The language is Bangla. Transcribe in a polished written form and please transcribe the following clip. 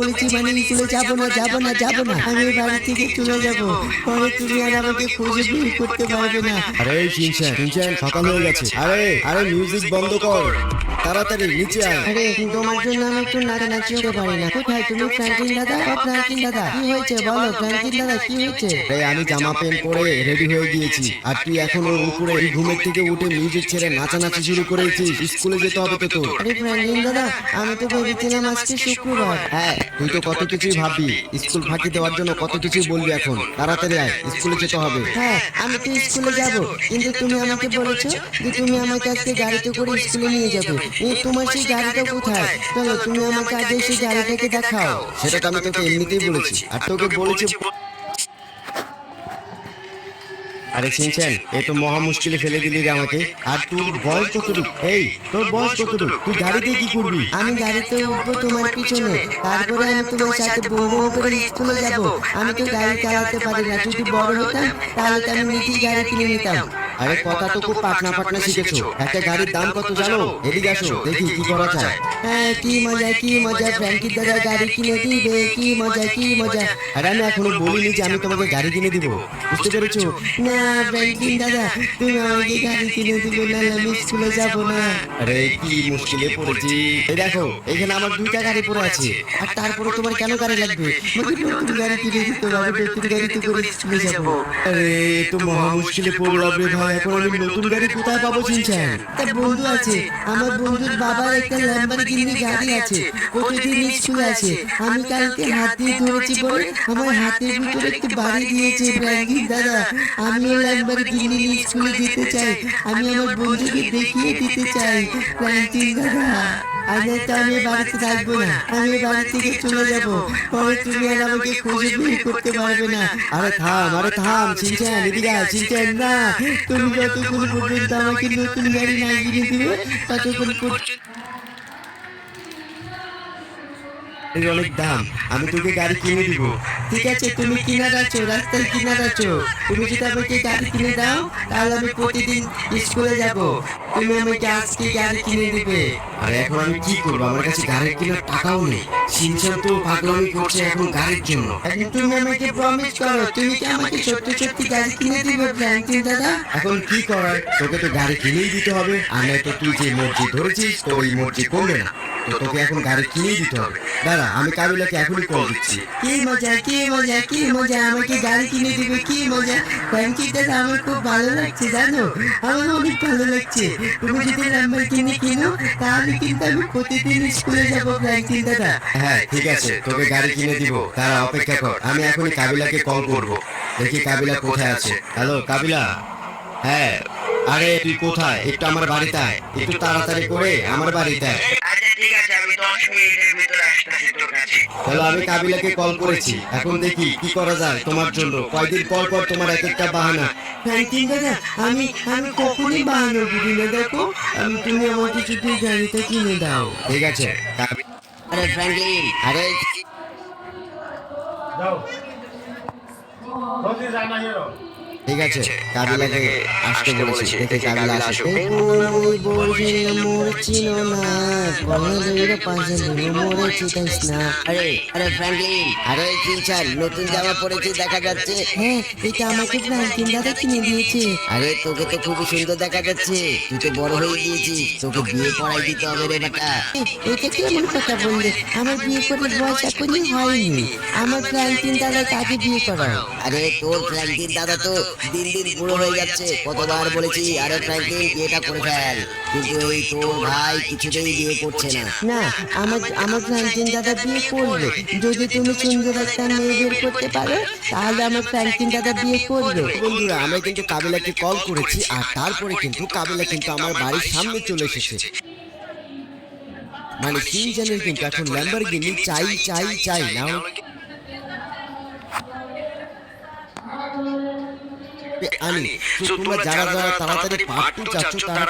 বলেছি মানে স্কুলে যাবো না যাবো না যাবো না, আমি বাড়ি থেকে চলে যাবো। পরে তুমি আর আমাকে খুঁজে বের করতে পারবে না। আরে শিনচ্যান শিনচ্যান, সকাল হয়ে গেছে। আরে আরে মিউজিক বন্ধ কর, তাড়াতাড়ি নিচে আয়। আরে তোমার জন্য আমি একটু নাচানাচি হতে পারি না। কোথায় তুমি ফ্র্যাঙ্কলিন দাদা? ও ফ্র্যাঙ্কলিন দাদা, কি হয়েছে বলো ফ্র্যাঙ্কলিন দাদা, কি হয়েছে? আরে আমি জামা প্যান্ট পরে রেডি হয়ে গিয়েছি, আর তুই এখনো উপরে এই ঘুমের থেকে উঠে মিউজিক ছেড়ে নাচানাচি শুরু করেছিস। স্কুলে যেতে হবে তো তোর। আরে ফ্র্যাঙ্কলিন দাদা, আমি তো ভেবেছিলাম আজকে শুক্রবার। হ্যাঁ, তুই তো কত কিছুই ভাববি, স্কুল ফাঁকি দেওয়ার জন্য কত কিছুই বলবি। এখন তাড়াতাড়ি আয়, স্কুলে যেতে হবে। হ্যাঁ, আমি তো স্কুলে যাব, কিন্তু তুমি আমাকে বলেছো যে তুমি আমাকে আজকে গাড়িতে করে স্কুলে নিয়ে যাবে। তোমার সেই গাড়িটা কোথায়? চলো তুমি আমাকে আগে সেই গাড়িটাকে দেখাও। সেটা তো আমি তোকে এমনিতেই বলেছি, আর তোকে বলেছি। আরে শিনচ্যান, এই তো মহা মুশকিলে ফেলে দিলি রে আমাকে। আর তোর বয়স কতটুকু? এই তোর বয়স কতটুকু? তুই গাড়িতে কি করবি? আমি গাড়িতে উঠবো তোমার পিছনে, তারপরে আমি তোমার সাথে বউ বউ করে স্কুলে যাব। আমি তো গাড়ি চালাতে পারি না, যদি বড় হতাম তাহলে তো আমি নিজেই গাড়ি কিনে নিতাম। আরে কথা তো খুব পাটনা পাটনা শিখেছো। একটা গাড়ির দাম কত জানো? এদিকে আসো, দেখি কি করা যায়। হ্যাঁ, কি মজা কি মজা, ফ্র্যাঙ্কির দাদা গাড়ি কিনে দিবে, কি মজা কি মজা। আরে আমি এখনো বলিনি যে আমি তোমাকে গাড়ি কিনে দিব, বুঝতে পেরেছো? না ফ্র্যাঙ্কলিন দাদা, তুমি আমাকে গাড়ি কিনে দিবে না, আমি স্কুলে যাব না। আরে কি মুশকিলে পড়েছি। এই দেখো, এখানে আমার দুইটা গাড়ি পড়ে আছে। আর তারপরে তোমার কেন গাড়ি লাগবে? আমাকে নতুন গাড়ি কিনে দিতে হবে, নতুন গাড়িতে করে স্কুলে যাব। আরে এ তো মহা মুশকিলে পড়লাম রে ভাই। এখন আমি নতুন গাড়ি কোথায় পাবো শিনচ্যান? একটা বন্ধু আছে, আমার বন্ধুর বাবার একটা ল্যাম্বরগিনি গাড়ি আছে, প্রতিদিন স্কুলে আসে। আমি কালকে হাত দিয়ে ধরেছি বলে আমার হাতের ভিতরে একটু বাড়ি দিয়েছে ফ্র্যাঙ্কলিন দাদা। আমি ওই ল্যাম্বরগিনি স্কুলে দিতে চাই, আমি আমার বন্ধুকে দেখিয়ে দিতে চাই ফ্র্যাঙ্কলিন দাদা। আজ তো আমি বাড়িতে থাকবো না, আমি বাড়ি থেকে চলে যাব। পরে তুমি আর আমাকে খুঁজে বের করতে পারবে না। আরে থাম শিনচ্যান, এদিকে আয় শিনচ্যান। না, তুমি যতক্ষণ পর্যন্ত আমাকে নতুন গাড়ি না কিনে দিবে ততক্ষণ পর্যন্ত এর অনেক দাম, আমি তোকে গাড়ি কিনে দিব। ঠিক আছে, তুমি কিনারে আছো, রাস্তায় কিনারে আছো। তুমি যদি আমাকে গাড়ি কিনে দাও তাহলে আমি প্রতিদিন স্কুলে যাব। তুমি আমাকে আজকে গাড়ি কিনে দিবে। আরে এখন আমি কি করবো? আমার কাছে গাড়ি কেনার টাকাও নেই। শিনচ্যান তো পাগলামি করছে এখন গাড়ির জন্য। এখন তুমি আমাকে প্রমিস করো, তুমি কি আমাকে সত্যি সত্যি গাড়ি কিনে দিবে ফ্র্যাঙ্কলিন দাদা? এখন কি করার? তোকে তো গাড়ি কিনেই দিতে হবে, আর নয়তো তুই যে মর্জি ধরেছিস তো ওই মর্জি করবে না। তো তোকে এখন গাড়ি কিনেই দিতে হবে। দাঁড়া, আমি কাবিলাকে এখনই কল দিচ্ছি। কি মজা কি মজা কি মজা, আমাকে গাড়ি কিনে দিবে, কি মজা। ফ্র্যাঙ্কলিন দাদা, আমার খুব ভালো লাগছে জানো, আমার অনেক ভালো লাগছে। তুমি যদি ল্যাম্বরগিনি কিনো তাহলে কিন্তু আমি প্রতিদিন স্কুলে যাব ফ্র্যাঙ্কলিন দাদা। হ্যাঁ ঠিক আছে, তোকে গাড়ি কিনে দিব। তারা অপেক্ষা কর, আমি এখনই কাবিলাকে কল করব। দেখি কাবিলা কোথায় আছে। হ্যালো কাবিলা। হ্যাঁ, আরে তুই কোথায়? একটু আমার বাড়িতে আয়, একটু তাড়াতাড়ি করে আমার বাড়িতে আয়। আচ্ছা ঠিক আছে, আমি 10 মিনিটের ভিতরে আসতেছি তোর কাছে। হ্যালো, আমি কাবিলাকে কল করেছি। এখন দেখি কি করা যায় তোমার জন্য। কয়দিন পর পর তোমার এক একটা বাহানা। ফ্র্যাঙ্কলিন দাদা, আমি আমি কখনই বাহানো করি না, দেখো। তুমি আমাকে যদি গাড়িটা কিনে দাও। ঠিক আছে আরে ফ্র্যাঙ্কলিন, আরে ঠিক আছে, কাবিলাকে আসতে বলেছি। দেখে কাবিলা আসে। ওই বলছে মরছিল না, কলেজের পাশে মরেছি তাইস না। আরে আরে ফ্র্যাঙ্কলিন, আরে শিনচ্যান নতুন জামা পরেছি দেখা যাচ্ছে। হ্যাঁ, এটা আমাকে ফ্র্যাঙ্কলিন দাদা কিনে দিয়েছে। আরে তোকে তো খুবই সুন্দর দেখা যাচ্ছে। তুই তো বড় হয়ে গিয়েছিস, তোকে বিয়ে পড়াই দিতে হবে রে বেটা। এটা কেমন কথা বললে? আমার বিয়ে করে বয়স এখনই হয়নি, আমার ফ্র্যাঙ্কলিন দাদা কাকে বিয়ে করাও। আরে তোর ফ্র্যাঙ্কলিন দাদা তো দিন দিন বুড়ো হয়ে যাচ্ছে। কতবার বলেছি আরে ফ্র্যাঙ্কলিন বিয়েটা করে ফেল, কিন্তু এই তোর ভাই কিছুতেই বিয়ে করছে না। না, আমার ফ্র্যাঙ্কলিন দাদা বিয়ে করবে। যদি তুমি সুন্দর একটা মেয়ে বের করতে পারো তাহলে আমার ফ্র্যাঙ্কলিন দাদা বিয়ে করবে। বন্ধুরা, আমরা কিন্তু কাবিলাকে কল করেছি, আর তারপরে কিন্তু কাবিলা কিন্তু আমার বাড়ির সামনে চলে এসেছে। মানে শিনচ্যানের কিন্তু এখন ল্যাম্বরগিনি চাই চাই চাই না। আমি তোমরা যারা যারা তাড়াতাড়ি পার্ট 2 চাচ্ছ তারা